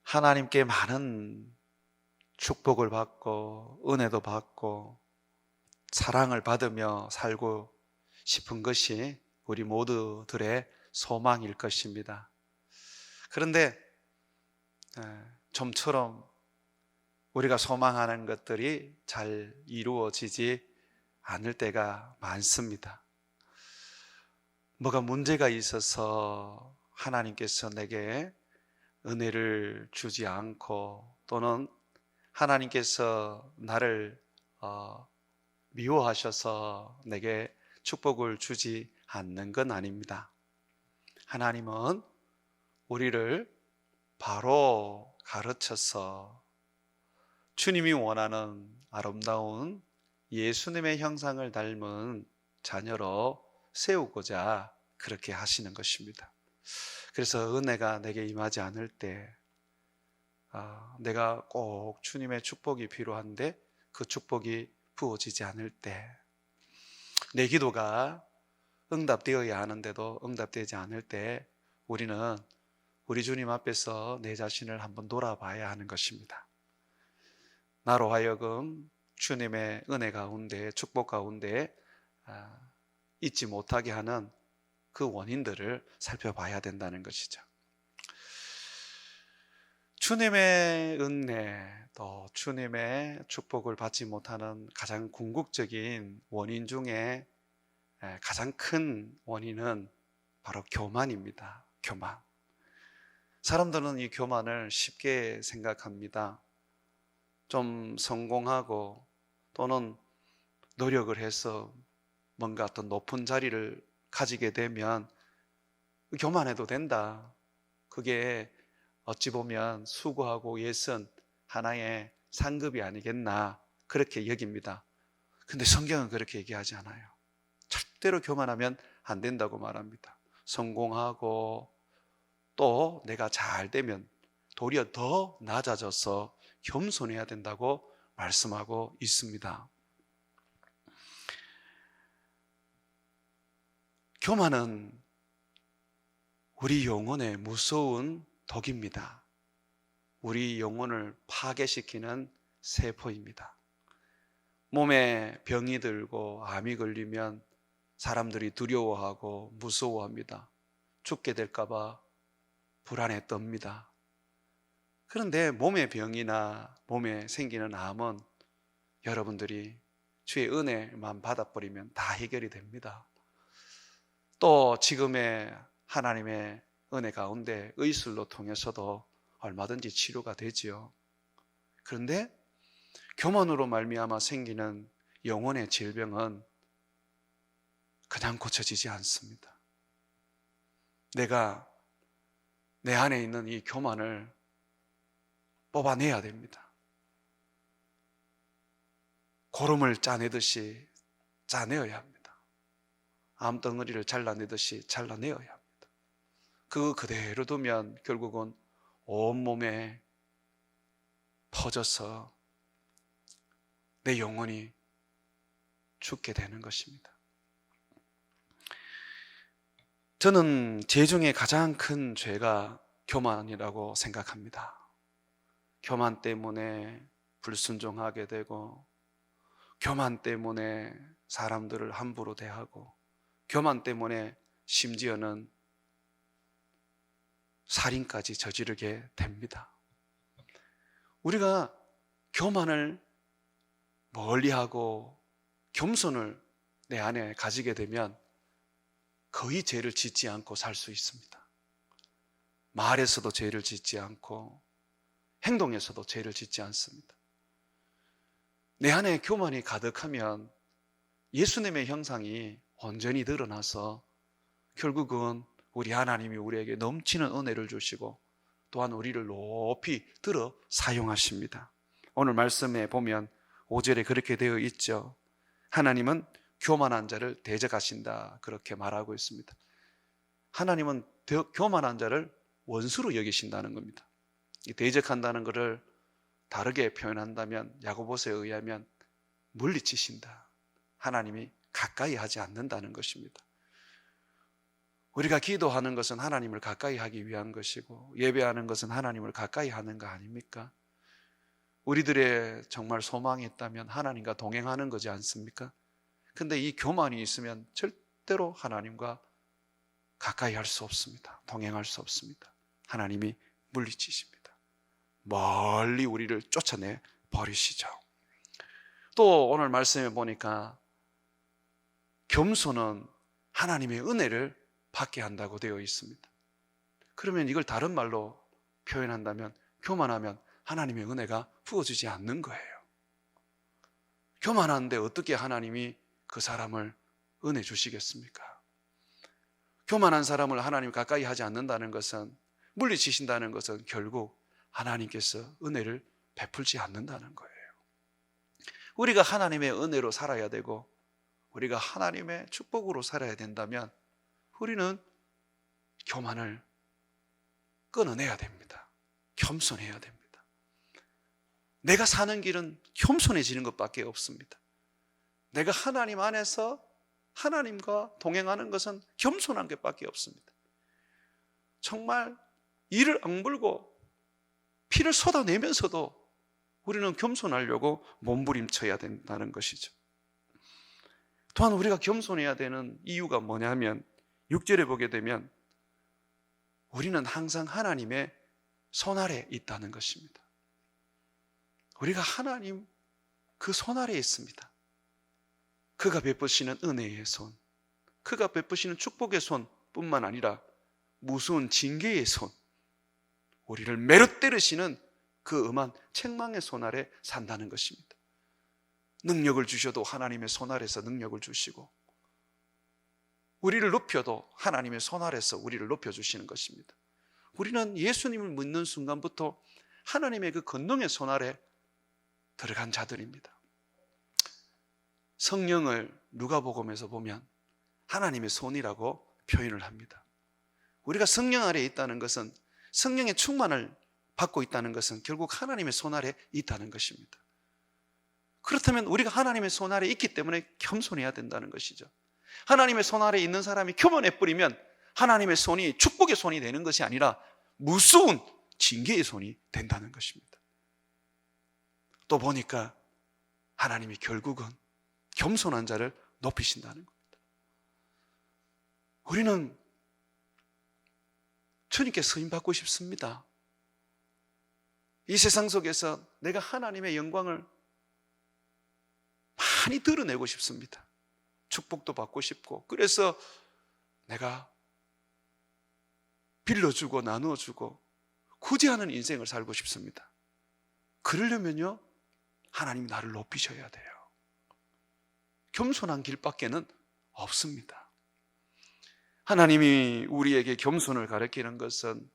하나님께 많은 축복을 받고 은혜도 받고 사랑을 받으며 살고 싶은 것이 우리 모두들의 소망일 것입니다. 그런데 좀처럼 우리가 소망하는 것들이 잘 이루어지지 않을 때가 많습니다. 뭐가 문제가 있어서 하나님께서 내게 은혜를 주지 않고, 또는 하나님께서 나를 미워하셔서 내게 축복을 주지 않는 건 아닙니다. 하나님은 우리를 바로 가르쳐서 주님이 원하는 아름다운 예수님의 형상을 닮은 자녀로 세우고자 그렇게 하시는 것입니다. 그래서 은혜가 내게 임하지 않을 때, 내가 꼭 주님의 축복이 필요한데 그 축복이 부어지지 않을 때, 내 기도가 응답되어야 하는데도 응답되지 않을 때, 우리는 우리 주님 앞에서 내 자신을 한번 돌아봐야 하는 것입니다. 나로 하여금 주님의 은혜 가운데, 축복 가운데 잊지 못하게 하는 그 원인들을 살펴봐야 된다는 것이죠. 주님의 은혜, 또 주님의 축복을 받지 못하는 가장 궁극적인 원인 중에 가장 큰 원인은 바로 교만입니다. 교만. 사람들은 이 교만을 쉽게 생각합니다. 좀 성공하고 또는 노력을 해서 뭔가 더 높은 자리를 가지게 되면 교만해도 된다. 그게 어찌 보면 수고하고 애쓴 하나의 상급이 아니겠나, 그렇게 여깁니다. 근데 성경은 그렇게 얘기하지 않아요. 절대로 교만하면 안 된다고 말합니다. 성공하고 또 내가 잘 되면 도리어 더 낮아져서 겸손해야 된다고 말씀하고 있습니다. 교만은 우리 영혼의 무서운 독입니다. 우리 영혼을 파괴시키는 세포입니다. 몸에 병이 들고 암이 걸리면 사람들이 두려워하고 무서워합니다. 죽게 될까 봐 불안에 떱니다. 그런데 몸의 병이나 몸에 생기는 암은 여러분들이 주의 은혜만 받아버리면 다 해결이 됩니다. 또 지금의 하나님의 은혜 가운데 의술로 통해서도 얼마든지 치료가 되지요. 그런데 교만으로 말미암아 생기는 영혼의 질병은 그냥 고쳐지지 않습니다. 내가 내 안에 있는 이 교만을 뽑아내야 됩니다. 고름을 짜내듯이 짜내어야 합니다. 암덩어리를 잘라내듯이 잘라내어야 합니다. 그거 그대로 두면 결국은 온몸에 퍼져서 내 영혼이 죽게 되는 것입니다. 저는 죄 중에 가장 큰 죄가 교만이라고 생각합니다. 교만 때문에 불순종하게 되고, 교만 때문에 사람들을 함부로 대하고, 교만 때문에 심지어는 살인까지 저지르게 됩니다. 우리가 교만을 멀리하고 겸손을 내 안에 가지게 되면 거의 죄를 짓지 않고 살 수 있습니다. 말에서도 죄를 짓지 않고 행동에서도 죄를 짓지 않습니다. 내 안에 교만이 가득하면 예수님의 형상이 온전히 드러나서 결국은 우리 하나님이 우리에게 넘치는 은혜를 주시고 또한 우리를 높이 들어 사용하십니다. 오늘 말씀에 보면 5절에 그렇게 되어 있죠. 하나님은 교만한 자를 대적하신다, 그렇게 말하고 있습니다. 하나님은 교만한 자를 원수로 여기신다는 겁니다. 이 대적한다는 것을 다르게 표현한다면 야고보서에 의하면 물리치신다. 하나님이 가까이 하지 않는다는 것입니다. 우리가 기도하는 것은 하나님을 가까이 하기 위한 것이고 예배하는 것은 하나님을 가까이 하는 거 아닙니까? 우리들의 정말 소망이 있다면 하나님과 동행하는 거지 않습니까? 근데 이 교만이 있으면 절대로 하나님과 가까이 할 수 없습니다. 동행할 수 없습니다. 하나님이 물리치십니다. 멀리 우리를 쫓아내 버리시죠. 또 오늘 말씀에 보니까 겸손은 하나님의 은혜를 받게 한다고 되어 있습니다. 그러면 이걸 다른 말로 표현한다면 교만하면 하나님의 은혜가 부어지지 않는 거예요. 교만한데 어떻게 하나님이 그 사람을 은혜 주시겠습니까? 교만한 사람을 하나님 가까이 하지 않는다는 것은, 물리치신다는 것은 결국 하나님께서 은혜를 베풀지 않는다는 거예요. 우리가 하나님의 은혜로 살아야 되고 우리가 하나님의 축복으로 살아야 된다면 우리는 교만을 끊어내야 됩니다. 겸손해야 됩니다. 내가 사는 길은 겸손해지는 것밖에 없습니다. 내가 하나님 안에서 하나님과 동행하는 것은 겸손한 것밖에 없습니다. 정말 이를 악물고 피를 쏟아내면서도 우리는 겸손하려고 몸부림쳐야 된다는 것이죠. 또한 우리가 겸손해야 되는 이유가 뭐냐면 6절에 보게 되면 우리는 항상 하나님의 손 아래 있다는 것입니다. 우리가 하나님 그 손 아래에 있습니다. 그가 베푸시는 은혜의 손, 그가 베푸시는 축복의 손뿐만 아니라 무서운 징계의 손, 우리를 매로 때리시는 그 엄한 책망의 손 아래 산다는 것입니다. 능력을 주셔도 하나님의 손 아래서 능력을 주시고, 우리를 높여도 하나님의 손 아래서 우리를 높여주시는 것입니다. 우리는 예수님을 믿는 순간부터 하나님의 그 권능의 손 아래 들어간 자들입니다. 성령을 누가복음에서 보면 하나님의 손이라고 표현을 합니다. 우리가 성령 아래에 있다는 것은, 성령의 충만을 받고 있다는 것은 결국 하나님의 손 아래 있다는 것입니다. 그렇다면 우리가 하나님의 손 아래 있기 때문에 겸손해야 된다는 것이죠. 하나님의 손 아래 있는 사람이 교만해 버리면 하나님의 손이 축복의 손이 되는 것이 아니라 무서운 징계의 손이 된다는 것입니다. 또 보니까 하나님이 결국은 겸손한 자를 높이신다는 겁니다. 우리는 주님께 쓰임받고 싶습니다. 이 세상 속에서 내가 하나님의 영광을 많이 드러내고 싶습니다. 축복도 받고 싶고, 그래서 내가 빌려주고 나누어주고 구제하는 인생을 살고 싶습니다. 그러려면요, 하나님이 나를 높이셔야 돼요. 겸손한 길밖에는 없습니다. 하나님이 우리에게 겸손을 가르치는 것은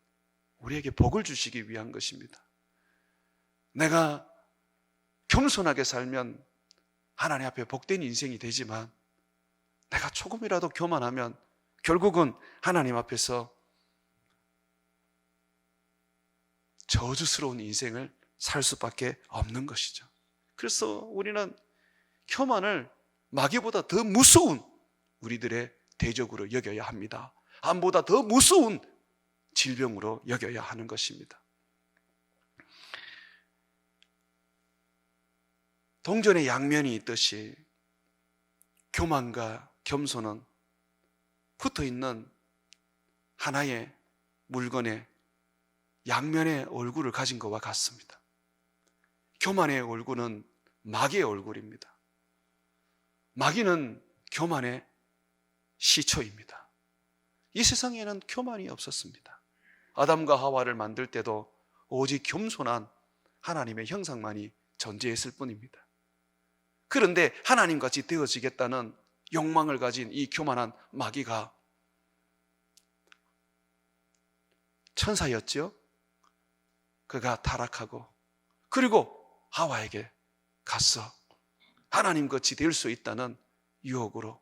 우리에게 복을 주시기 위한 것입니다. 내가 겸손하게 살면 하나님 앞에 복된 인생이 되지만, 내가 조금이라도 교만하면 결국은 하나님 앞에서 저주스러운 인생을 살 수밖에 없는 것이죠. 그래서 우리는 교만을 마귀보다 더 무서운 우리들의 대적으로 여겨야 합니다. 암보다 더 무서운 질병으로 여겨야 하는 것입니다. 동전의 양면이 있듯이 교만과 겸손은 붙어있는 하나의 물건의 양면의 얼굴을 가진 것과 같습니다. 교만의 얼굴은 마귀의 얼굴입니다. 마귀는 교만의 시초입니다. 이 세상에는 교만이 없었습니다. 아담과 하와를 만들 때도 오직 겸손한 하나님의 형상만이 존재했을 뿐입니다. 그런데 하나님같이 되어지겠다는 욕망을 가진 이 교만한 마귀가 천사였죠. 그가 타락하고 그리고 하와에게 갔어. 하나님같이 될 수 있다는 유혹으로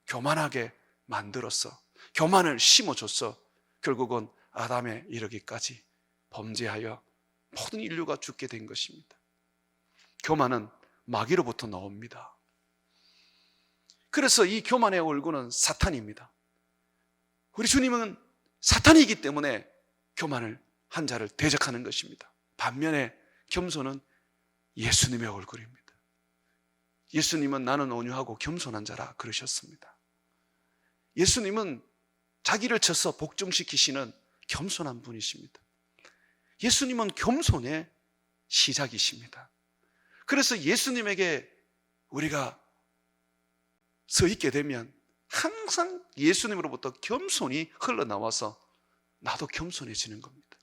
교만하게 만들었어. 교만을 심어줬어. 결국은 아담에 이르기까지 범죄하여 모든 인류가 죽게 된 것입니다. 교만은 마귀로부터 나옵니다. 그래서 이 교만의 얼굴은 사탄입니다. 우리 주님은 사탄이기 때문에 교만을 한 자를 대적하는 것입니다. 반면에 겸손은 예수님의 얼굴입니다. 예수님은 나는 온유하고 겸손한 자라 그러셨습니다. 예수님은 자기를 쳐서 복종시키시는 겸손한 분이십니다. 예수님은 겸손의 시작이십니다. 그래서 예수님에게 우리가 서 있게 되면 항상 예수님으로부터 겸손이 흘러나와서 나도 겸손해지는 겁니다.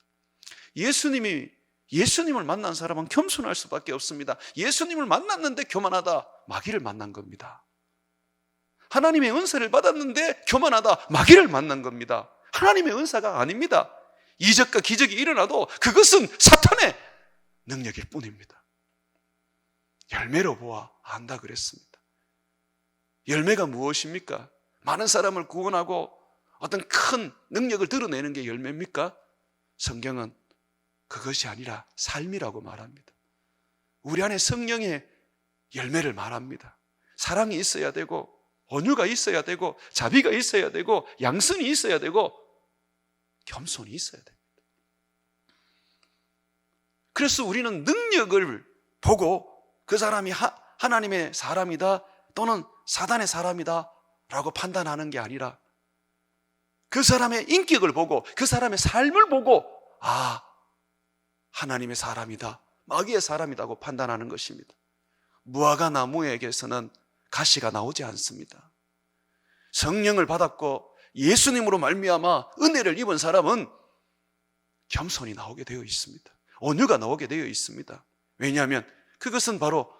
예수님을 만난 사람은 겸손할 수밖에 없습니다. 예수님을 만났는데 교만하다, 마귀를 만난 겁니다. 하나님의 은사를 받았는데 교만하다, 마귀를 만난 겁니다. 하나님의 은사가 아닙니다. 이적과 기적이 일어나도 그것은 사탄의 능력일 뿐입니다. 열매로 보아 안다 그랬습니다. 열매가 무엇입니까? 많은 사람을 구원하고 어떤 큰 능력을 드러내는 게 열매입니까? 성경은 그것이 아니라 삶이라고 말합니다. 우리 안에 성령의 열매를 말합니다. 사랑이 있어야 되고, 온유가 있어야 되고, 자비가 있어야 되고, 양선이 있어야 되고, 겸손이 있어야 됩니다. 그래서 우리는 능력을 보고 그 사람이 하나님의 사람이다 또는 사단의 사람이다 라고 판단하는 게 아니라 그 사람의 인격을 보고 그 사람의 삶을 보고 하나님의 사람이다, 마귀의 사람이라고 판단하는 것입니다. 무화과 나무에게서는 가시가 나오지 않습니다. 성령을 받았고 예수님으로 말미암아 은혜를 입은 사람은 겸손이 나오게 되어 있습니다. 온유가 나오게 되어 있습니다. 왜냐하면 그것은 바로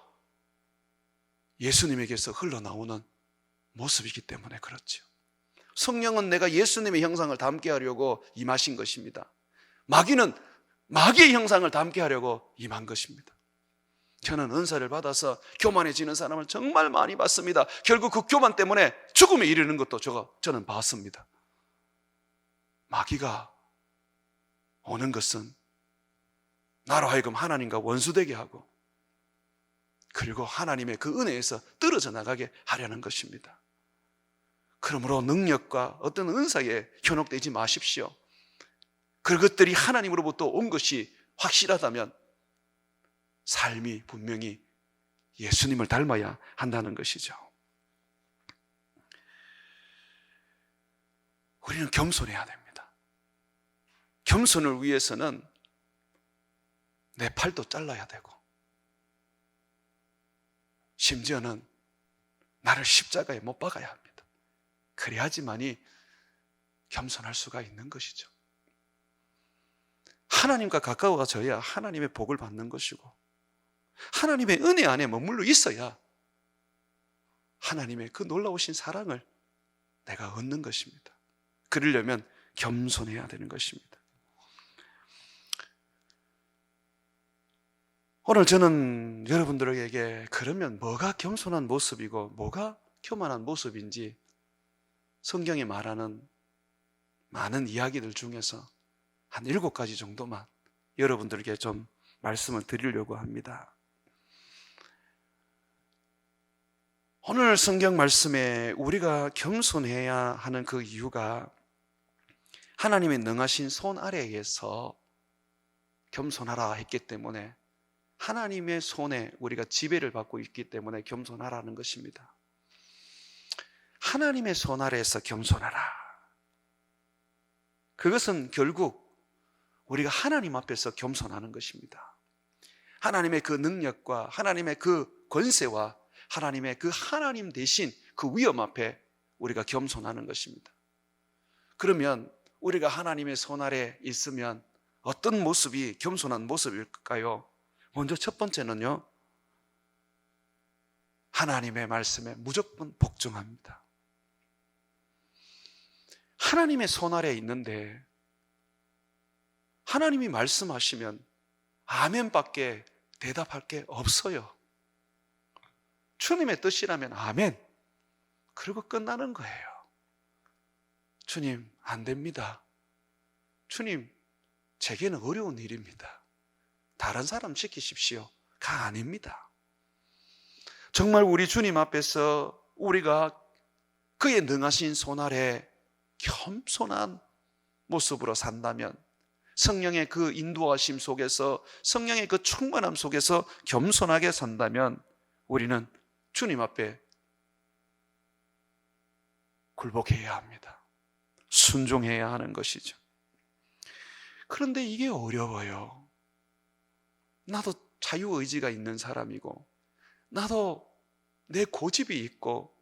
예수님에게서 흘러나오는 모습이기 때문에 그렇죠. 성령은 내가 예수님의 형상을 담게 하려고 임하신 것입니다. 마귀는 마귀의 형상을 담게 하려고 임한 것입니다. 저는 은사를 받아서 교만해지는 사람을 정말 많이 봤습니다. 결국 그 교만 때문에 죽음에 이르는 것도 저는 봤습니다. 마귀가 오는 것은 나로 하여금 하나님과 원수되게 하고 그리고 하나님의 그 은혜에서 떨어져 나가게 하려는 것입니다. 그러므로 능력과 어떤 은사에 현혹되지 마십시오. 그것들이 하나님으로부터 온 것이 확실하다면 삶이 분명히 예수님을 닮아야 한다는 것이죠. 우리는 겸손해야 됩니다. 겸손을 위해서는 내 팔도 잘라야 되고 심지어는 나를 십자가에 못 박아야 합니다. 그래야지만이 겸손할 수가 있는 것이죠. 하나님과 가까워져야 하나님의 복을 받는 것이고 하나님의 은혜 안에 머물러 있어야 하나님의 그 놀라우신 사랑을 내가 얻는 것입니다. 그러려면 겸손해야 되는 것입니다. 오늘 저는 여러분들에게 그러면 뭐가 겸손한 모습이고 뭐가 교만한 모습인지 성경이 말하는 많은 이야기들 중에서 한 7가지 정도만 여러분들에게 좀 말씀을 드리려고 합니다. 오늘 성경 말씀에 우리가 겸손해야 하는 그 이유가 하나님의 능하신 손 아래에서 겸손하라 했기 때문에 하나님의 손에 우리가 지배를 받고 있기 때문에 겸손하라는 것입니다. 하나님의 손 아래에서 겸손하라. 그것은 결국 우리가 하나님 앞에서 겸손하는 것입니다. 하나님의 그 능력과 하나님의 그 권세와 하나님의 그 하나님 대신 그 위엄 앞에 우리가 겸손하는 것입니다. 그러면 우리가 하나님의 손 아래 있으면 어떤 모습이 겸손한 모습일까요? 먼저 첫 번째는요, 하나님의 말씀에 무조건 복종합니다. 하나님의 손 아래에 있는데 하나님이 말씀하시면 아멘밖에 대답할 게 없어요. 주님의 뜻이라면 아멘, 그리고 끝나는 거예요. 주님, 안 됩니다. 주님, 제게는 어려운 일입니다. 다른 사람 시키십시오가 아닙니다. 정말 우리 주님 앞에서 우리가 그의 능하신 손 아래 겸손한 모습으로 산다면, 성령의 그 인도하심 속에서, 성령의 그 충만함 속에서 겸손하게 산다면 우리는 주님 앞에 굴복해야 합니다. 순종해야 하는 것이죠. 그런데 이게 어려워요. 나도 자유의지가 있는 사람이고, 나도 내 고집이 있고,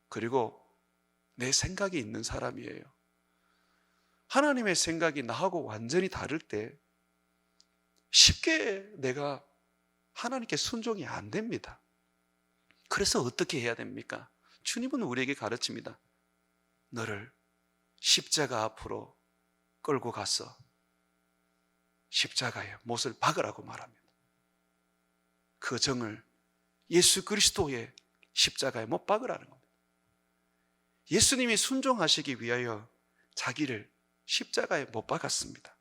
그리고 내 생각이 있는 사람이에요. 하나님의 생각이 나하고 완전히 다를 때 쉽게 내가 하나님께 순종이 안 됩니다. 그래서 어떻게 해야 됩니까? 주님은 우리에게 가르칩니다. 너를 십자가 앞으로 끌고 가서 십자가에 못을 박으라고 말합니다. 그 정을 예수 그리스도의 십자가에 못 박으라는 겁니다. 예수님이 순종하시기 위하여 자기를 십자가에 못 박았습니다.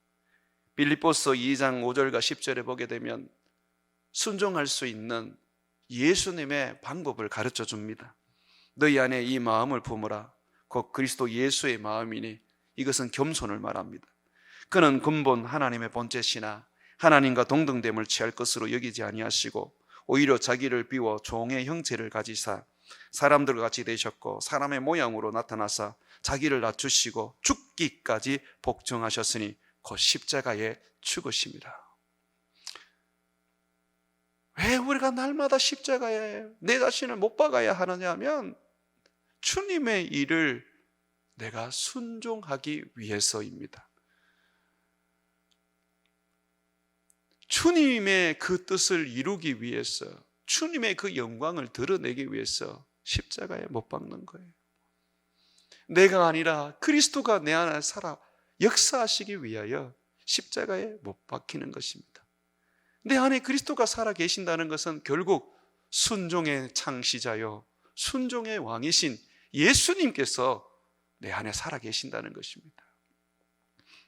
빌립보서 2장 5절과 10절에 보게 되면 순종할 수 있는 예수님의 방법을 가르쳐 줍니다. 너희 안에 이 마음을 품으라. 곧 그리스도 예수의 마음이니 이것은 겸손을 말합니다. 그는 근본 하나님의 본체시나 하나님과 동등됨을 취할 것으로 여기지 아니하시고 오히려 자기를 비워 종의 형체를 가지사 사람들과 같이 되셨고 사람의 모양으로 나타나사 자기를 낮추시고 죽기까지 복종하셨으니 곧 십자가에 죽으심이라. 왜 우리가 날마다 십자가에 내 자신을 못 박아야 하느냐 하면 주님의 일을 내가 순종하기 위해서입니다. 주님의 그 뜻을 이루기 위해서, 주님의 그 영광을 드러내기 위해서 십자가에 못 박는 거예요. 내가 아니라 그리스도가 내 안에 살아 역사하시기 위하여 십자가에 못 박히는 것입니다. 내 안에 그리스도가 살아 계신다는 것은 결국 순종의 창시자요 순종의 왕이신 예수님께서 내 안에 살아 계신다는 것입니다.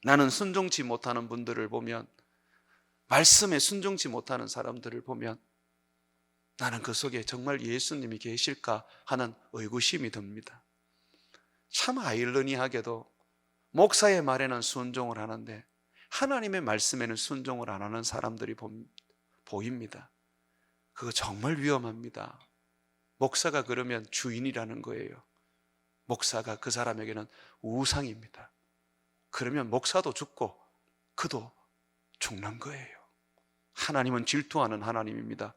나는 순종치 못하는 분들을 보면, 말씀에 순종치 못하는 사람들을 보면 나는 그 속에 정말 예수님이 계실까 하는 의구심이 듭니다. 참 아이러니하게도 목사의 말에는 순종을 하는데 하나님의 말씀에는 순종을 안 하는 사람들이 보입니다. 그거 정말 위험합니다. 목사가 그러면 주인이라는 거예요. 목사가 그 사람에게는 우상입니다. 그러면 목사도 죽고 그도 죽는 거예요. 하나님은 질투하는 하나님입니다.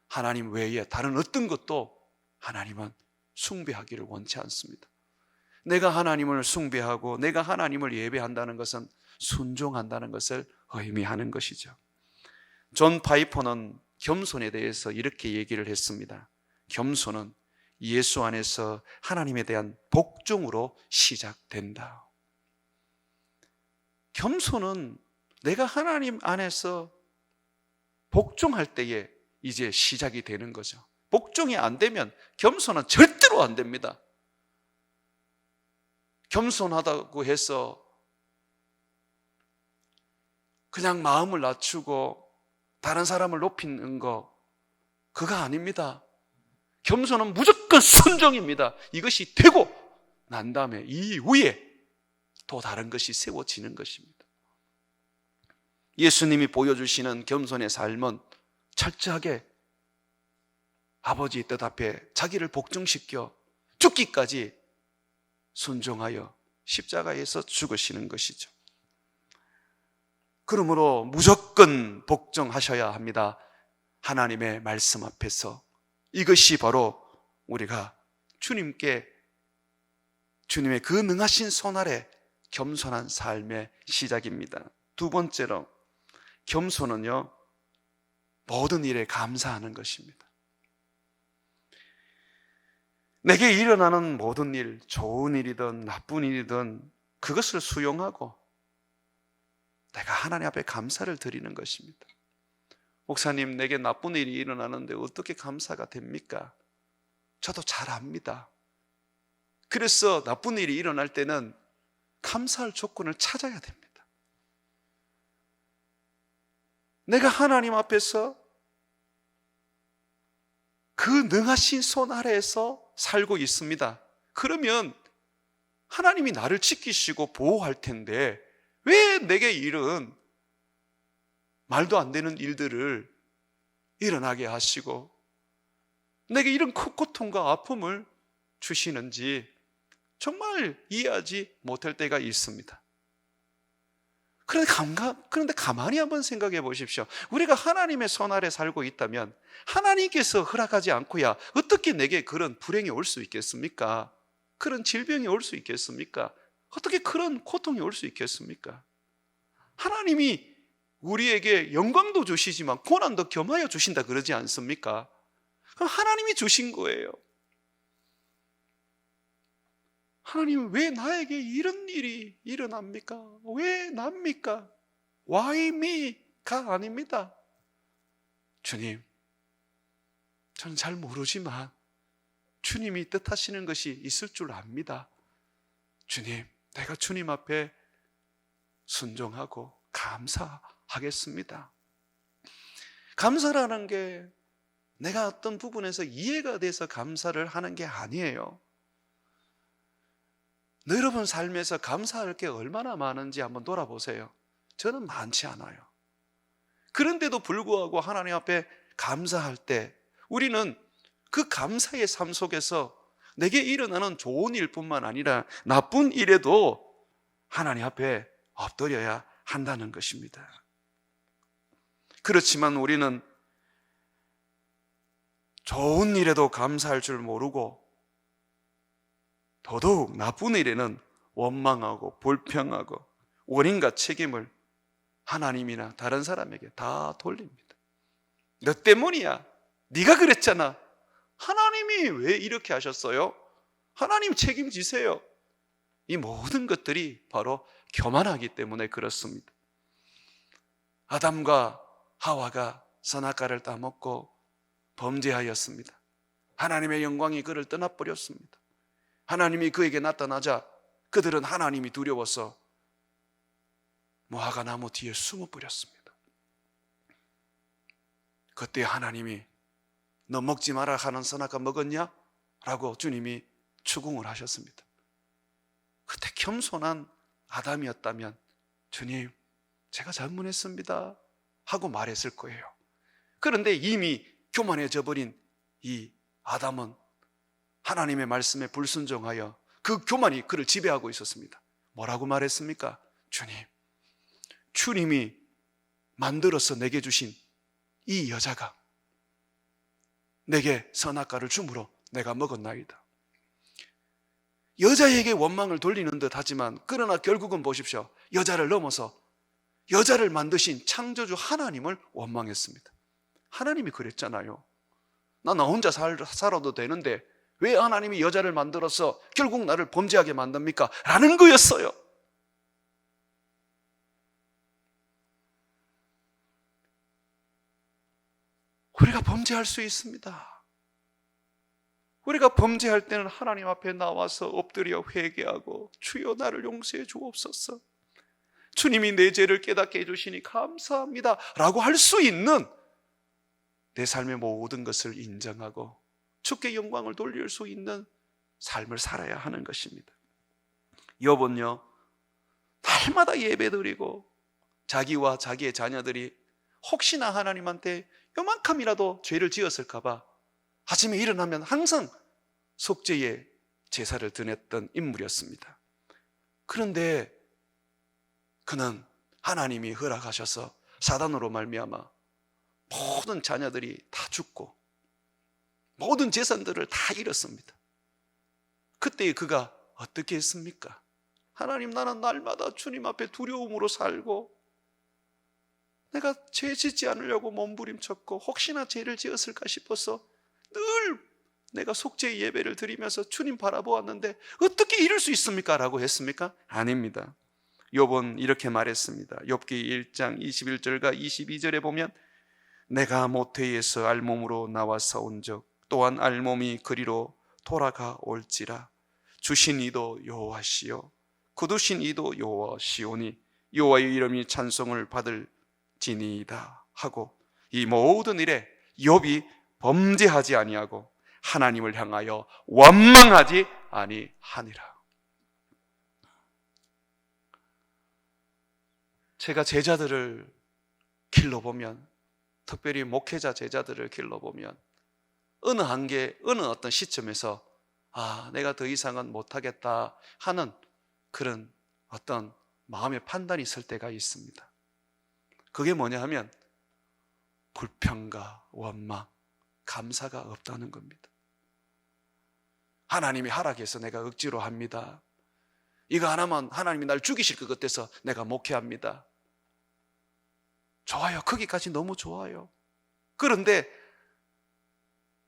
하나님 외에 다른 어떤 것도 하나님은 숭배하기를 원치 않습니다. 내가 하나님을 숭배하고 내가 하나님을 예배한다는 것은 순종한다는 것을 의미하는 것이죠. 존 파이퍼는 겸손에 대해서 이렇게 얘기를 했습니다. 겸손은 예수 안에서 하나님에 대한 복종으로 시작된다. 겸손은 내가 하나님 안에서 복종할 때에 이제 시작이 되는 거죠. 복종이 안 되면 겸손은 절대로 안 됩니다. 겸손하다고 해서 그냥 마음을 낮추고 다른 사람을 높이는 거, 그거 아닙니다. 겸손은 무조건 순종입니다. 이것이 되고 난 다음에 이후에 또 다른 것이 세워지는 것입니다. 예수님이 보여주시는 겸손의 삶은 철저하게 아버지의 뜻 앞에 자기를 복종시켜 죽기까지 순종하여 십자가에서 죽으시는 것이죠. 그러므로 무조건 복종하셔야 합니다. 하나님의 말씀 앞에서. 이것이 바로 우리가 주님의 그 능하신 손 아래 겸손한 삶의 시작입니다. 두 번째로, 겸손은요 모든 일에 감사하는 것입니다. 내게 일어나는 모든 일, 좋은 일이든 나쁜 일이든 그것을 수용하고 내가 하나님 앞에 감사를 드리는 것입니다. 목사님, 내게 나쁜 일이 일어나는데 어떻게 감사가 됩니까? 저도 잘 압니다. 그래서 나쁜 일이 일어날 때는 감사할 조건을 찾아야 됩니다. 내가 하나님 앞에서 그 능하신 손 아래에서 살고 있습니다. 그러면 하나님이 나를 지키시고 보호할 텐데 왜 내게 이런 말도 안 되는 일들을 일어나게 하시고 내게 이런 큰 고통과 아픔을 주시는지 정말 이해하지 못할 때가 있습니다. 그런데 가만히 한번 생각해 보십시오. 우리가 하나님의 손 아래 살고 있다면 하나님께서 허락하지 않고야 어떻게 내게 그런 불행이 올 수 있겠습니까? 그런 질병이 올 수 있겠습니까? 어떻게 그런 고통이 올 수 있겠습니까? 하나님이 우리에게 영광도 주시지만 고난도 겸하여 주신다 그러지 않습니까? 그럼 하나님이 주신 거예요. 하나님은 왜 나에게 이런 일이 일어납니까? 왜 납니까? Why me?가 아닙니다. 주님, 저는 잘 모르지만 주님이 뜻하시는 것이 있을 줄 압니다. 주님, 내가 주님 앞에 순종하고 감사하겠습니다. 감사라는 게 내가 어떤 부분에서 이해가 돼서 감사를 하는 게 아니에요. 여러분 삶에서 감사할 게 얼마나 많은지 한번 돌아보세요. 저는 많지 않아요. 그런데도 불구하고 하나님 앞에 감사할 때 우리는 그 감사의 삶 속에서 내게 일어나는 좋은 일뿐만 아니라 나쁜 일에도 하나님 앞에 엎드려야 한다는 것입니다. 그렇지만 우리는 좋은 일에도 감사할 줄 모르고 더더욱 나쁜 일에는 원망하고 불평하고 원인과 책임을 하나님이나 다른 사람에게 다 돌립니다. 너 때문이야. 네가 그랬잖아. 하나님이 왜 이렇게 하셨어요? 하나님 책임지세요. 이 모든 것들이 바로 교만하기 때문에 그렇습니다. 아담과 하와가 선악과를 따먹고 범죄하였습니다. 하나님의 영광이 그를 떠나버렸습니다. 하나님이 그에게 나타나자 그들은 하나님이 두려워서 무화과 나무 뒤에 숨어버렸습니다. 그때 하나님이 너 먹지 마라 하는 선악과 먹었냐? 라고 주님이 추궁을 하셨습니다. 그때 겸손한 아담이었다면 주님, 제가 잘못했습니다 하고 말했을 거예요. 그런데 이미 교만해져 버린 이 아담은 하나님의 말씀에 불순종하여 그 교만이 그를 지배하고 있었습니다. 뭐라고 말했습니까? 주님이 만들어서 내게 주신 이 여자가 내게 선악과를 주므로 내가 먹었나이다. 여자에게 원망을 돌리는 듯 하지만 그러나 결국은 보십시오. 여자를 넘어서 여자를 만드신 창조주 하나님을 원망했습니다. 하나님이 그랬잖아요. 나 혼자 살아도 되는데 왜 하나님이 여자를 만들어서 결국 나를 범죄하게 만듭니까? 라는 거였어요. 우리가 범죄할 수 있습니다. 우리가 범죄할 때는 하나님 앞에 나와서 엎드려 회개하고 주여 나를 용서해 주옵소서, 주님이 내 죄를 깨닫게 해주시니 감사합니다 라고 할 수 있는 내 삶의 모든 것을 인정하고 주께 영광을 돌릴 수 있는 삶을 살아야 하는 것입니다. 욥은요, 날마다 예배드리고 자기와 자기의 자녀들이 혹시나 하나님한테 요만큼이라도 죄를 지었을까 봐 아침에 일어나면 항상 속죄의 제사를 드렸던 인물이었습니다. 그런데 그는 하나님이 허락하셔서 사단으로 말미암아 모든 자녀들이 다 죽고 모든 재산들을 다 잃었습니다. 그때 그가 어떻게 했습니까? 하나님, 나는 날마다 주님 앞에 두려움으로 살고 내가 죄 짓지 않으려고 몸부림쳤고 혹시나 죄를 지었을까 싶어서 늘 내가 속죄의 예배를 드리면서 주님 바라보았는데 어떻게 이럴 수 있습니까? 라고 했습니까? 아닙니다. 욥은 이렇게 말했습니다. 욥기 1장 21절과 22절에 보면 내가 모태에서 알몸으로 나와서 온적 또한 알몸이 그리로 돌아가 올지라 주신 이도 여호와시요 거두신 이도 여호와시오니 여호와의 이름이 찬송을 받을지니이다 하고 이 모든 일에 욥이 범죄하지 아니하고 하나님을 향하여 원망하지 아니하니라. 제가 제자들을 길러보면, 특별히 목회자 제자들을 길러보면 어느 어떤 시점에서 내가 더 이상은 못하겠다 하는 그런 어떤 마음의 판단이 있을 때가 있습니다. 그게 뭐냐 하면 불평과 원망, 감사가 없다는 겁니다. 하나님이 하락해서 내가 억지로 합니다. 이거 하나만 하나님이 날 죽이실 것 같아서 내가 목회합니다. 좋아요. 거기까지 너무 좋아요. 그런데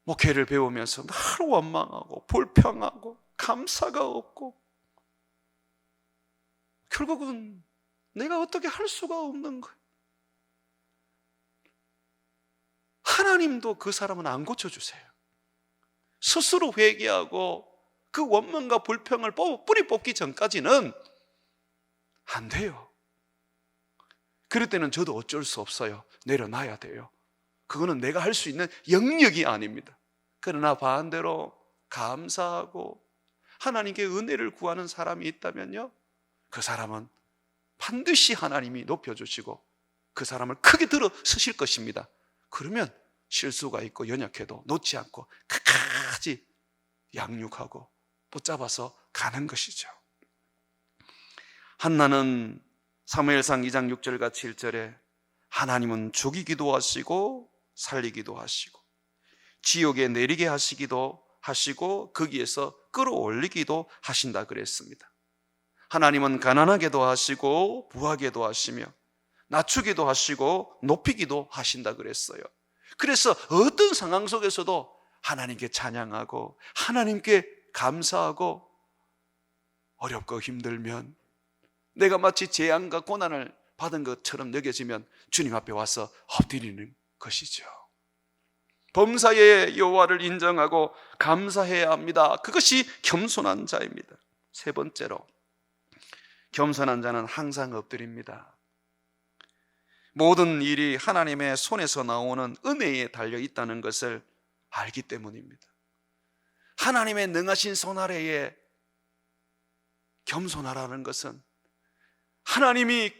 목회를 배우면서 늘 원망하고 불평하고 감사가 없고 결국은 내가 어떻게 할 수가 없는 거예요. 하나님도 그 사람은 안 고쳐주세요. 스스로 회개하고 그 원망과 불평을 뿌리 뽑기 전까지는 안 돼요. 그럴 때는 저도 어쩔 수 없어요. 내려놔야 돼요. 그거는 내가 할 수 있는 영역이 아닙니다. 그러나 반대로 감사하고 하나님께 은혜를 구하는 사람이 있다면요, 그 사람은 반드시 하나님이 높여주시고 그 사람을 크게 들어 쓰실 것입니다. 그러면 실수가 있고 연약해도 놓지 않고 끝까지 양육하고 붙잡아서 가는 것이죠. 한나는 사무엘상 2장 6절과 7절에 하나님은 죽이기도 하시고 살리기도 하시고 지옥에 내리게 하시기도 하시고 거기에서 끌어올리기도 하신다 그랬습니다. 하나님은 가난하게도 하시고 부하게도 하시며 낮추기도 하시고 높이기도 하신다 그랬어요. 그래서 어떤 상황 속에서도 하나님께 찬양하고 하나님께 감사하고 어렵고 힘들면 내가 마치 재앙과 고난을 받은 것처럼 여겨지면 주님 앞에 와서 엎드리는 것이죠. 범사의 여호와를 인정하고 감사해야 합니다. 그것이 겸손한 자입니다. 세 번째로, 겸손한 자는 항상 엎드립니다. 모든 일이 하나님의 손에서 나오는 은혜에 달려 있다는 것을 알기 때문입니다. 하나님의 능하신 손 아래에 겸손하라는 것은 하나님이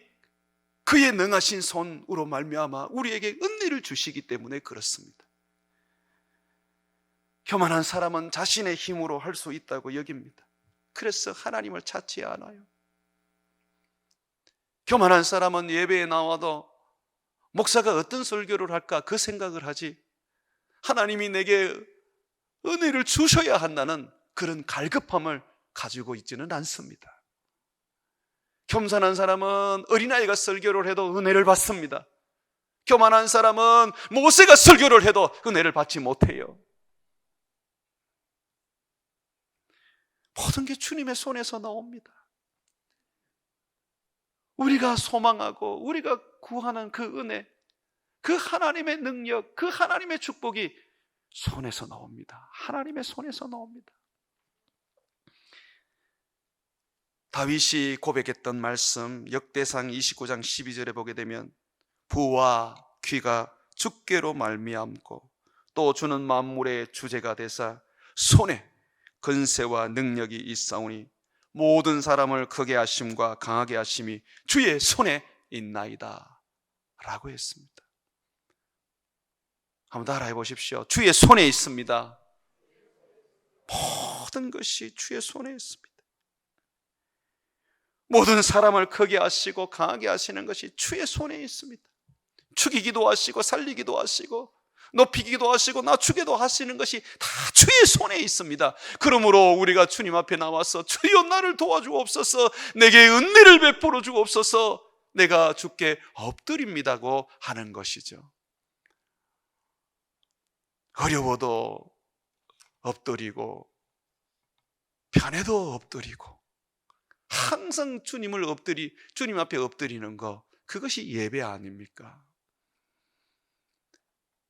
그의 능하신 손으로 말미암아 우리에게 은혜를 주시기 때문에 그렇습니다. 교만한 사람은 자신의 힘으로 할 수 있다고 여깁니다. 그래서 하나님을 찾지 않아요. 교만한 사람은 예배에 나와도 목사가 어떤 설교를 할까 그 생각을 하지 하나님이 내게 은혜를 주셔야 한다는 그런 갈급함을 가지고 있지는 않습니다. 겸손한 사람은 어린아이가 설교를 해도 은혜를 받습니다. 교만한 사람은 모세가 설교를 해도 은혜를 받지 못해요. 모든 게 주님의 손에서 나옵니다. 우리가 소망하고 우리가 구하는 그 은혜, 그 하나님의 능력, 그 하나님의 축복이 손에서 나옵니다. 하나님의 손에서 나옵니다. 다윗이 고백했던 말씀 역대상 29장 12절에 보게 되면 부와 귀가 주께로 말미암고 또 주는 만물의 주제가 되사 손에 근세와 능력이 있사오니 모든 사람을 크게 하심과 강하게 하심이 주의 손에 있나이다 라고 했습니다. 한번 따라해 보십시오. 주의 손에 있습니다. 모든 것이 주의 손에 있습니다. 모든 사람을 크게 하시고 강하게 하시는 것이 주의 손에 있습니다. 죽이기도 하시고 살리기도 하시고 높이기도 하시고 낮추기도 하시는 것이 다 주의 손에 있습니다. 그러므로 우리가 주님 앞에 나와서 주여 나를 도와주옵소서, 내게 은혜를 베풀어 주옵소서, 내가 주께 엎드립니다고 하는 것이죠. 어려워도 엎드리고 편해도 엎드리고 항상 주님 앞에 엎드리는 거, 그것이 예배 아닙니까?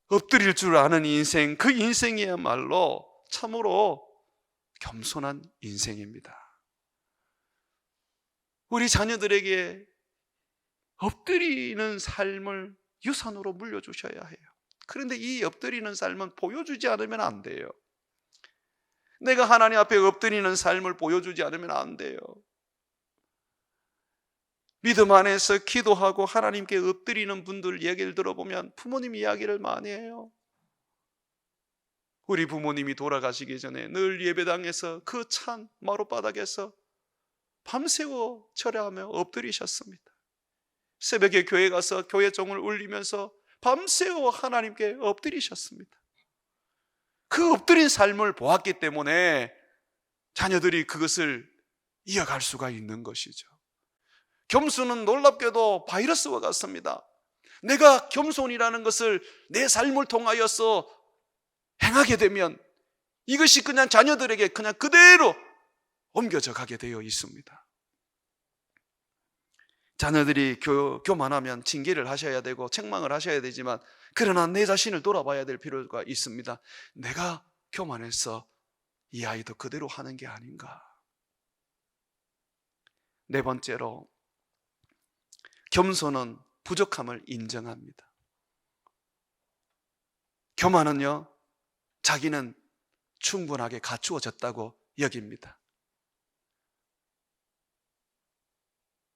엎드릴 줄 아는 인생, 그 인생이야말로 참으로 겸손한 인생입니다. 우리 자녀들에게 엎드리는 삶을 유산으로 물려주셔야 해요. 그런데 이 엎드리는 삶은 보여주지 않으면 안 돼요. 내가 하나님 앞에 엎드리는 삶을 보여주지 않으면 안 돼요. 믿음 안에서 기도하고 하나님께 엎드리는 분들 얘기를 들어보면 부모님 이야기를 많이 해요. 우리 부모님이 돌아가시기 전에 늘 예배당에서 그 찬 마룻바닥에서 밤새워 절하며 엎드리셨습니다. 새벽에 교회 가서 교회 종을 울리면서 밤새워 하나님께 엎드리셨습니다. 그 엎드린 삶을 보았기 때문에 자녀들이 그것을 이어갈 수가 있는 것이죠. 겸손은 놀랍게도 바이러스와 같습니다. 내가 겸손이라는 것을 내 삶을 통하여서 행하게 되면 이것이 그냥 자녀들에게 그냥 그대로 옮겨져 가게 되어 있습니다. 자녀들이 교만하면 징계를 하셔야 되고 책망을 하셔야 되지만, 그러나 내 자신을 돌아봐야 될 필요가 있습니다. 내가 교만해서 이 아이도 그대로 하는 게 아닌가. 네 번째로, 겸손은 부족함을 인정합니다. 교만은요, 자기는 충분하게 갖추어졌다고 여깁니다.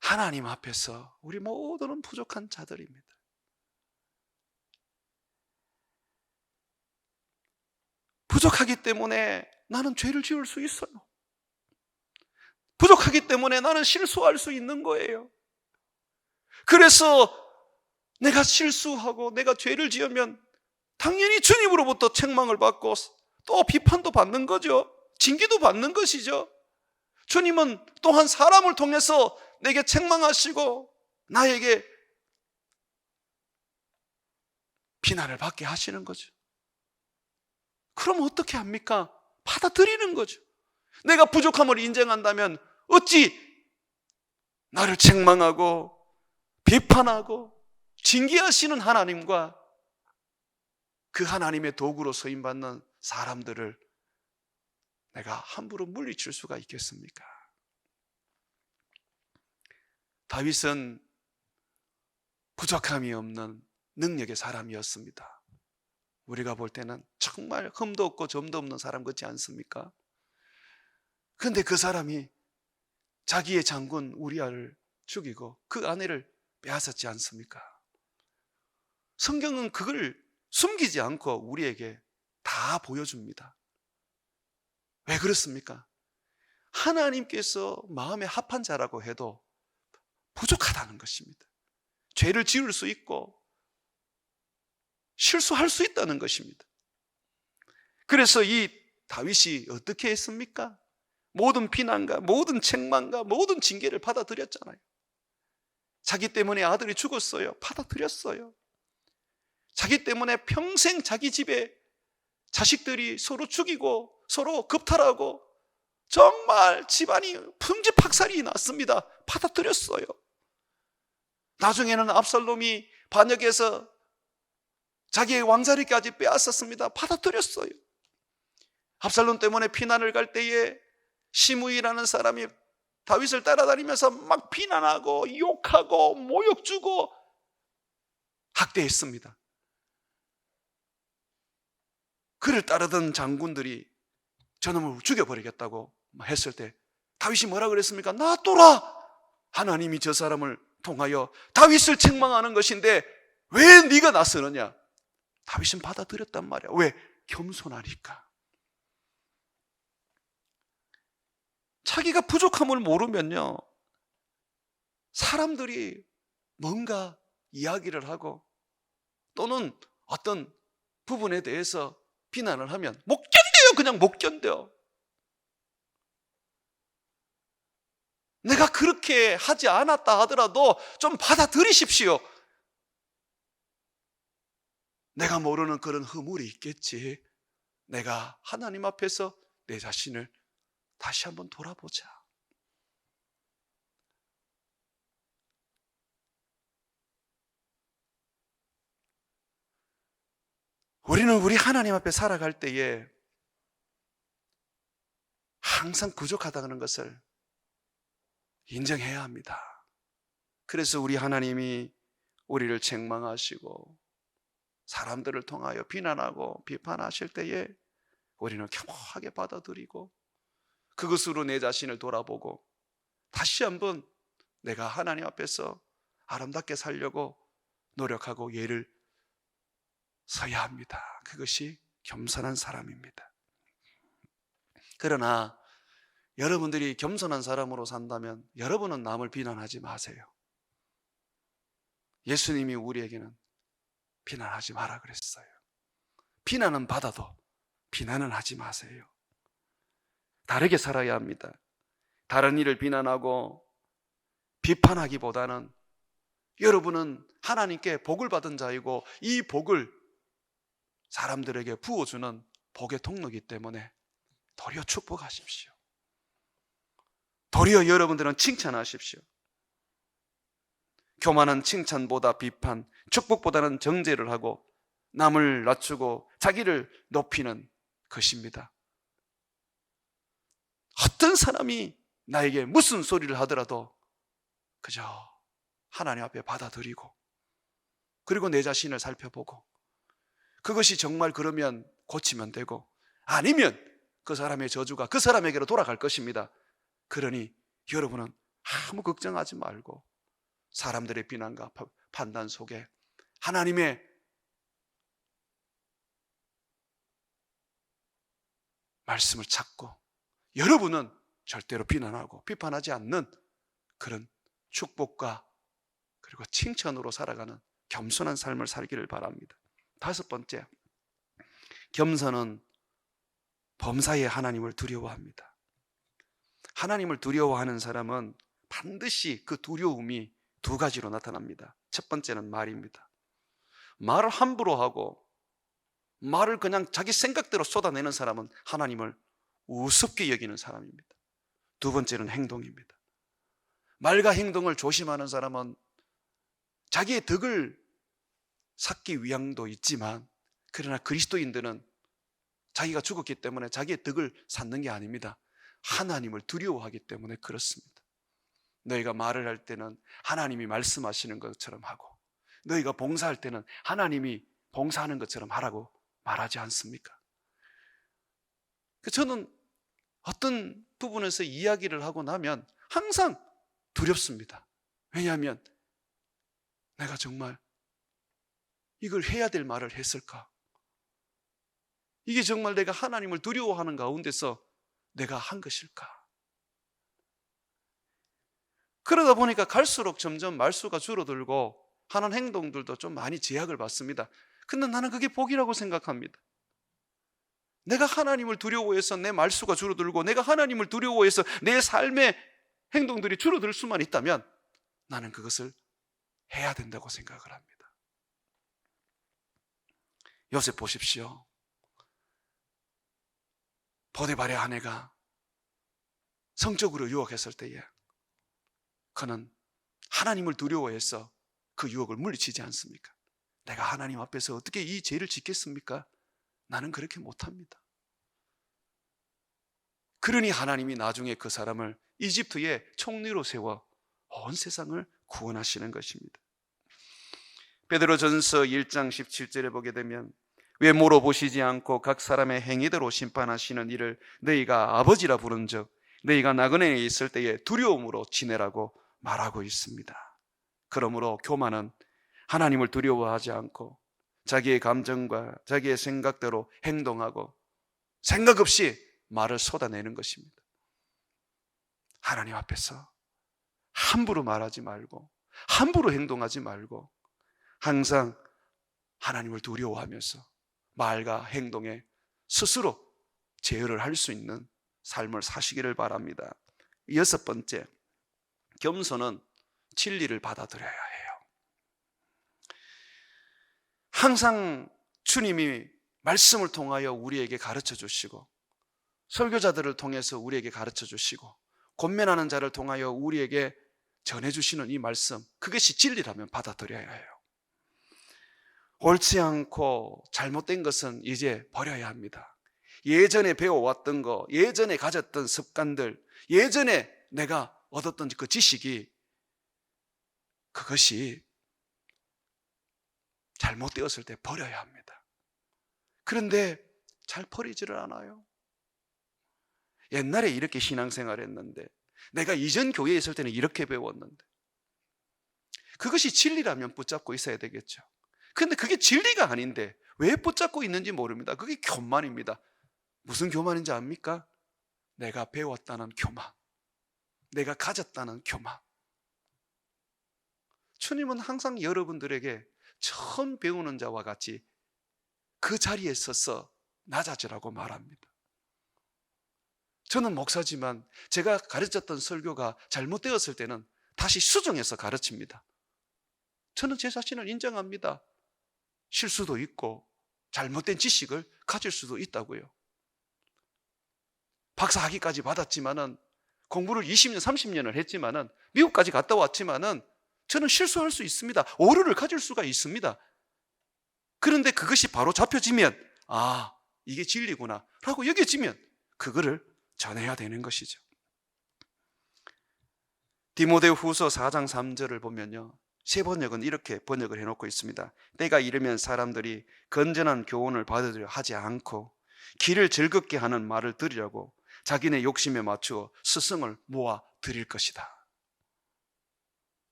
하나님 앞에서 우리 모두는 부족한 자들입니다. 부족하기 때문에 나는 죄를 지을 수 있어요. 부족하기 때문에 나는 실수할 수 있는 거예요. 그래서 내가 실수하고 내가 죄를 지으면 당연히 주님으로부터 책망을 받고 또 비판도 받는 거죠. 징계도 받는 것이죠. 주님은 또한 사람을 통해서 내게 책망하시고 나에게 비난을 받게 하시는 거죠. 그럼 어떻게 합니까? 받아들이는 거죠. 내가 부족함을 인정한다면 어찌 나를 책망하고 비판하고 징계하시는 하나님과 그 하나님의 도구로 쓰임받는 사람들을 내가 함부로 물리칠 수가 있겠습니까? 다윗은 부족함이 없는 능력의 사람이었습니다. 우리가 볼 때는 정말 흠도 없고 점도 없는 사람 같지 않습니까? 그런데 그 사람이 자기의 장군 우리아를 죽이고 그 아내를 빼앗았지 않습니까? 성경은 그걸 숨기지 않고 우리에게 다 보여줍니다. 왜 그렇습니까? 하나님께서 마음에 합한 자라고 해도 부족하다는 것입니다. 죄를 지을 수 있고 실수할 수 있다는 것입니다. 그래서 이 다윗이 어떻게 했습니까? 모든 비난과 모든 책망과 모든 징계를 받아들였잖아요. 자기 때문에 아들이 죽었어요. 받아들였어요. 자기 때문에 평생 자기 집에 자식들이 서로 죽이고 서로 겁탈하고 정말 집안이 풍지박살이 났습니다. 받아들였어요. 나중에는 압살롬이 반역해서 자기의 왕자리까지 빼앗았습니다. 받아들였어요. 압살롬 때문에 피난을 갈 때에 시므이라는 사람이 다윗을 따라다니면서 막 비난하고 욕하고 모욕 주고 학대했습니다. 그를 따르던 장군들이 저놈을 죽여버리겠다고 했을 때 다윗이 뭐라 그랬습니까? 놔둬라! 하나님이 저 사람을 통하여 다윗을 책망하는 것인데 왜 네가 나서느냐? 다윗은 받아들였단 말이야. 왜? 겸손하니까. 자기가 부족함을 모르면요, 사람들이 뭔가 이야기를 하고 또는 어떤 부분에 대해서 비난을 하면 못 견뎌요. 그냥 못 견뎌. 내가 그렇게 하지 않았다 하더라도 좀 받아들이십시오. 내가 모르는 그런 허물이 있겠지. 내가 하나님 앞에서 내 자신을 다시 한번 돌아보자. 우리는 우리 하나님 앞에 살아갈 때에 항상 부족하다는 것을 인정해야 합니다. 그래서 우리 하나님이 우리를 책망하시고 사람들을 통하여 비난하고 비판하실 때에 우리는 겸허하게 받아들이고 그것으로 내 자신을 돌아보고 다시 한번 내가 하나님 앞에서 아름답게 살려고 노력하고 예를 서야 합니다. 그것이 겸손한 사람입니다. 그러나 여러분들이 겸손한 사람으로 산다면 여러분은 남을 비난하지 마세요. 예수님이 우리에게는 비난하지 마라 그랬어요. 비난은 받아도 비난은 하지 마세요. 다르게 살아야 합니다. 다른 일을 비난하고 비판하기보다는 여러분은 하나님께 복을 받은 자이고 이 복을 사람들에게 부어주는 복의 통로이기 때문에 도리어 축복하십시오. 도리어 여러분들은 칭찬하십시오. 교만한 칭찬보다 비판, 축복보다는 정죄를 하고 남을 낮추고 자기를 높이는 것입니다. 어떤 사람이 나에게 무슨 소리를 하더라도 그저 하나님 앞에 받아들이고 그리고 내 자신을 살펴보고 그것이 정말 그러면 고치면 되고 아니면 그 사람의 저주가 그 사람에게로 돌아갈 것입니다. 그러니 여러분은 아무 걱정하지 말고 사람들의 비난과 판단 속에 하나님의 말씀을 찾고 여러분은 절대로 비난하고 비판하지 않는 그런 축복과 그리고 칭찬으로 살아가는 겸손한 삶을 살기를 바랍니다. 다섯 번째, 겸손은 범사에 하나님을 두려워합니다. 하나님을 두려워하는 사람은 반드시 그 두려움이 두 가지로 나타납니다. 첫 번째는 말입니다. 말을 함부로 하고 말을 그냥 자기 생각대로 쏟아내는 사람은 하나님을 우습게 여기는 사람입니다. 두 번째는 행동입니다. 말과 행동을 조심하는 사람은 자기의 덕을 쌓기 위함도 있지만 그러나 그리스도인들은 자기가 죽었기 때문에 자기의 덕을 쌓는 게 아닙니다. 하나님을 두려워하기 때문에 그렇습니다. 너희가 말을 할 때는 하나님이 말씀하시는 것처럼 하고 너희가 봉사할 때는 하나님이 봉사하는 것처럼 하라고 말하지 않습니까? 저는 어떤 부분에서 이야기를 하고 나면 항상 두렵습니다. 왜냐하면 내가 정말 이걸 해야 될 말을 했을까? 이게 정말 내가 하나님을 두려워하는 가운데서 내가 한 것일까? 그러다 보니까 갈수록 점점 말수가 줄어들고 하는 행동들도 좀 많이 제약을 받습니다. 근데 나는 그게 복이라고 생각합니다. 내가 하나님을 두려워해서 내 말수가 줄어들고 내가 하나님을 두려워해서 내 삶의 행동들이 줄어들 수만 있다면 나는 그것을 해야 된다고 생각을 합니다. 요셉 보십시오. 보디발의 아내가 성적으로 유혹했을 때에 그는 하나님을 두려워해서 그 유혹을 물리치지 않습니까? 내가 하나님 앞에서 어떻게 이 죄를 짓겠습니까? 나는 그렇게 못합니다. 그러니 하나님이 나중에 그 사람을 이집트의 총리로 세워 온 세상을 구원하시는 것입니다. 베드로전서 1장 17절에 보게 되면 외모로 보시지 않고 각 사람의 행위대로 심판하시는 이를 너희가 아버지라 부른즉 너희가 나그네에 있을 때에 두려움으로 지내라고 말하고 있습니다. 그러므로 교만은 하나님을 두려워하지 않고 자기의 감정과 자기의 생각대로 행동하고 생각 없이 말을 쏟아내는 것입니다. 하나님 앞에서 함부로 말하지 말고 함부로 행동하지 말고 항상 하나님을 두려워하면서 말과 행동에 스스로 제어를 할 수 있는 삶을 사시기를 바랍니다. 여섯 번째, 겸손은 진리를 받아들여야 해요. 항상 주님이 말씀을 통하여 우리에게 가르쳐 주시고 설교자들을 통해서 우리에게 가르쳐 주시고 권면하는 자를 통하여 우리에게 전해주시는 이 말씀, 그것이 진리라면 받아들여야 해요. 옳지 않고 잘못된 것은 이제 버려야 합니다. 예전에 배워왔던 거, 예전에 가졌던 습관들, 예전에 내가 얻었던 그 지식이 그것이 잘못되었을 때 버려야 합니다. 그런데 잘 버리지를 않아요. 옛날에 이렇게 신앙생활 했는데 내가 이전 교회에 있을 때는 이렇게 배웠는데 그것이 진리라면 붙잡고 있어야 되겠죠. 근데 그게 진리가 아닌데 왜 붙잡고 있는지 모릅니다. 그게 교만입니다. 무슨 교만인지 압니까? 내가 배웠다는 교만, 내가 가졌다는 교만. 주님은 항상 여러분들에게 처음 배우는 자와 같이 그 자리에 서서 낮아지라고 말합니다. 저는 목사지만 제가 가르쳤던 설교가 잘못되었을 때는 다시 수정해서 가르칩니다. 저는 제 자신을 인정합니다. 실수도 있고 잘못된 지식을 가질 수도 있다고요. 박사학위까지 받았지만은, 공부를 20년, 30년을 했지만은, 미국까지 갔다 왔지만은 저는 실수할 수 있습니다. 오류를 가질 수가 있습니다. 그런데 그것이 바로 잡혀지면 이게 진리구나 라고 여겨지면 그거를 전해야 되는 것이죠. 디모데후서 4장 3절을 보면요, 새 번역은 이렇게 번역을 해놓고 있습니다. 때가 이르면 사람들이 건전한 교훈을 받으려 하지 않고 길을 즐겁게 하는 말을 들으려고 자기네 욕심에 맞추어 스승을 모아 드릴 것이다.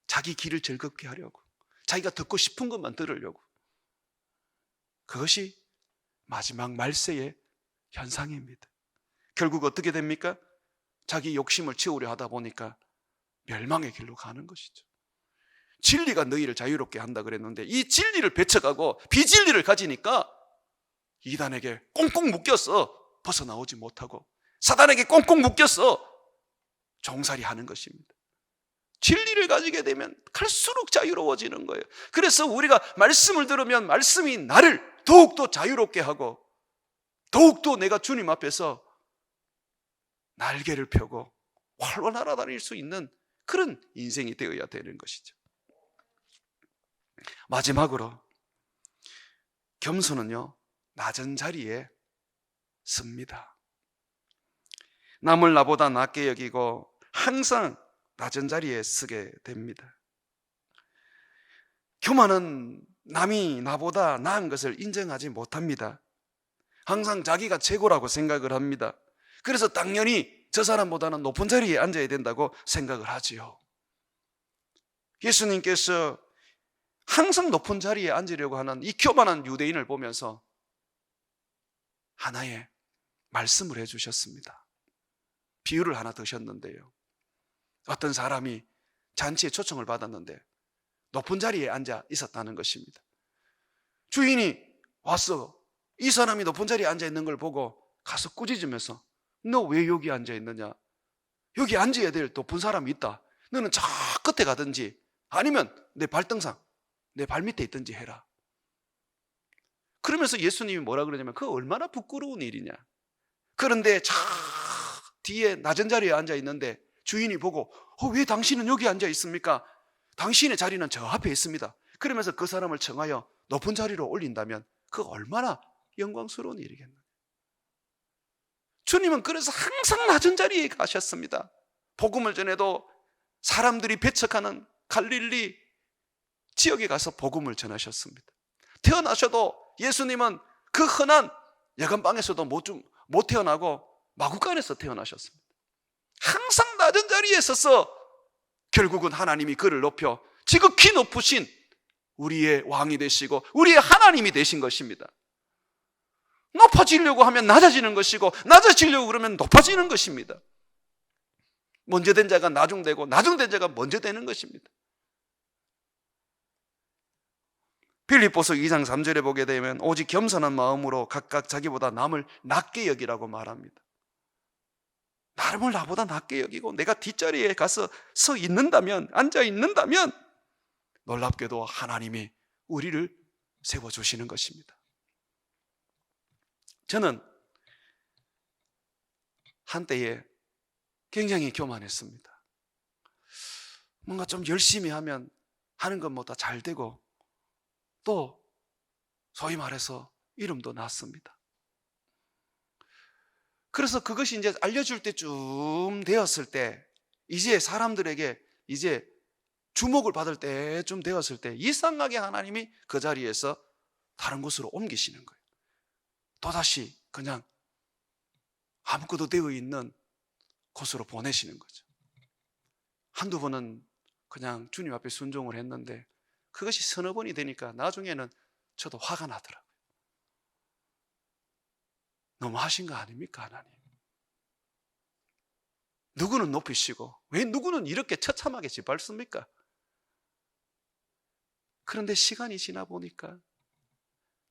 자기 길을 즐겁게 하려고, 자기가 듣고 싶은 것만 들으려고. 그것이 마지막 말세의 현상입니다. 결국 어떻게 됩니까? 자기 욕심을 채우려 하다 보니까 멸망의 길로 가는 것이죠. 진리가 너희를 자유롭게 한다 그랬는데 이 진리를 배척하고 비진리를 가지니까 이단에게 꽁꽁 묶여서 벗어나오지 못하고 사단에게 꽁꽁 묶여서 종살이 하는 것입니다. 진리를 가지게 되면 갈수록 자유로워지는 거예요. 그래서 우리가 말씀을 들으면 말씀이 나를 더욱더 자유롭게 하고 더욱더 내가 주님 앞에서 날개를 펴고 활활 날아다닐 수 있는 그런 인생이 되어야 되는 것이죠. 마지막으로 겸손은요, 낮은 자리에 씁니다. 남을 나보다 낮게 여기고 항상 낮은 자리에 서게 됩니다. 교만은 남이 나보다 나은 것을 인정하지 못합니다. 항상 자기가 최고라고 생각을 합니다. 그래서 당연히 저 사람보다는 높은 자리에 앉아야 된다고 생각을 하지요. 예수님께서 항상 높은 자리에 앉으려고 하는 이 교만한 유대인을 보면서 하나의 말씀을 해주셨습니다. 비유를 하나 드셨는데요, 어떤 사람이 잔치에 초청을 받았는데 높은 자리에 앉아 있었다는 것입니다. 주인이 와서 이 사람이 높은 자리에 앉아 있는 걸 보고 가서 꾸짖으면서 너 왜 여기 앉아 있느냐? 여기 앉아야 될 높은 사람이 있다. 너는 저 끝에 가든지 아니면 내 발등상, 내 발밑에 있든지 해라. 그러면서 예수님이 뭐라 그러냐면 그 얼마나 부끄러운 일이냐. 그런데 저 뒤에 낮은 자리에 앉아 있는데 주인이 보고 왜 당신은 여기 앉아 있습니까? 당신의 자리는 저 앞에 있습니다. 그러면서 그 사람을 청하여 높은 자리로 올린다면 그 얼마나 영광스러운 일이겠나요? 주님은 그래서 항상 낮은 자리에 가셨습니다. 복음을 전해도 사람들이 배척하는 갈릴리 지역에 가서 복음을 전하셨습니다. 태어나셔도 예수님은 그 흔한 야간방에서도 못 태어나고 마구간에서 태어나셨습니다. 항상 낮은 자리에 서서 결국은 하나님이 그를 높여 지극히 높으신 우리의 왕이 되시고 우리의 하나님이 되신 것입니다. 높아지려고 하면 낮아지는 것이고 낮아지려고 그러면 높아지는 것입니다. 먼저 된 자가 나중되고 나중된 자가 먼저 되는 것입니다. 빌립보서 2장 3절에 보게 되면 오직 겸손한 마음으로 각각 자기보다 남을 낮게 여기라고 말합니다. 남을 나보다 낮게 여기고 내가 뒷자리에 가서 서 있는다면, 앉아 있는다면 놀랍게도 하나님이 우리를 세워주시는 것입니다. 저는 한때에 굉장히 교만했습니다. 뭔가 좀 열심히 하면 하는 것보다 잘 되고 또 소위 말해서 이름도 났습니다. 그래서 그것이 이제 알려줄 때쯤 되었을 때, 이제 사람들에게 이제 주목을 받을 때쯤 되었을 때 이상하게 하나님이 그 자리에서 다른 곳으로 옮기시는 거예요. 또다시 그냥 아무것도 되어 있는 곳으로 보내시는 거죠. 한두 번은 그냥 주님 앞에 순종을 했는데 그것이 서너 번이 되니까 나중에는 저도 화가 나더라고요. 너무 하신 거 아닙니까, 하나님? 누구는 높이시고 왜 누구는 이렇게 처참하게 짓밟습니까? 그런데 시간이 지나 보니까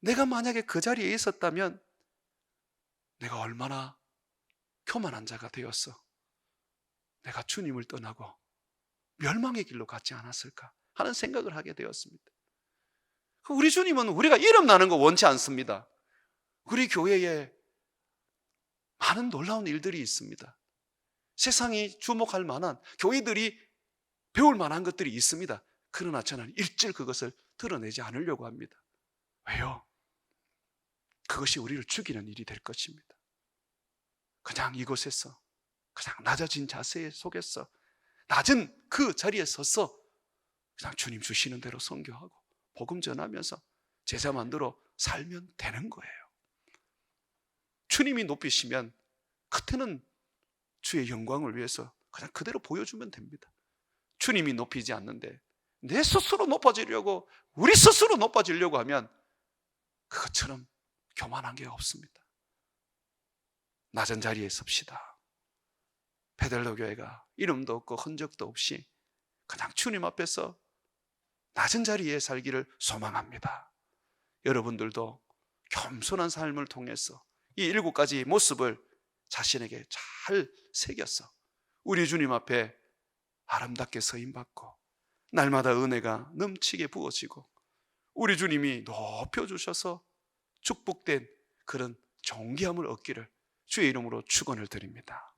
내가 만약에 그 자리에 있었다면 내가 얼마나 교만한 자가 되었어. 내가 주님을 떠나고 멸망의 길로 갔지 않았을까 하는 생각을 하게 되었습니다. 우리 주님은 우리가 이름 나는 거 원치 않습니다. 우리 교회에 많은 놀라운 일들이 있습니다. 세상이 주목할 만한, 교회들이 배울 만한 것들이 있습니다. 그러나 저는 일절 그것을 드러내지 않으려고 합니다. 왜요? 그것이 우리를 죽이는 일이 될 것입니다. 그냥 이곳에서 그냥 낮아진 자세 속에서 낮은 그 자리에 서서 그냥 주님 주시는 대로 선교하고 복음 전하면서 제자 만들어 살면 되는 거예요. 주님이 높이시면 그때는 주의 영광을 위해서 그냥 그대로 보여주면 됩니다. 주님이 높이지 않는데 내 스스로 높아지려고, 우리 스스로 높아지려고 하면 그것처럼 교만한 게 없습니다. 낮은 자리에 섭시다. 베들로 교회가 이름도 없고 흔적도 없이 그냥 주님 앞에서 낮은 자리에 살기를 소망합니다. 여러분들도 겸손한 삶을 통해서 이 7가지 모습을 자신에게 잘 새겨서 우리 주님 앞에 아름답게 서임받고 날마다 은혜가 넘치게 부어지고 우리 주님이 높여주셔서 축복된 그런 존귀함을 얻기를 주의 이름으로 축원을 드립니다.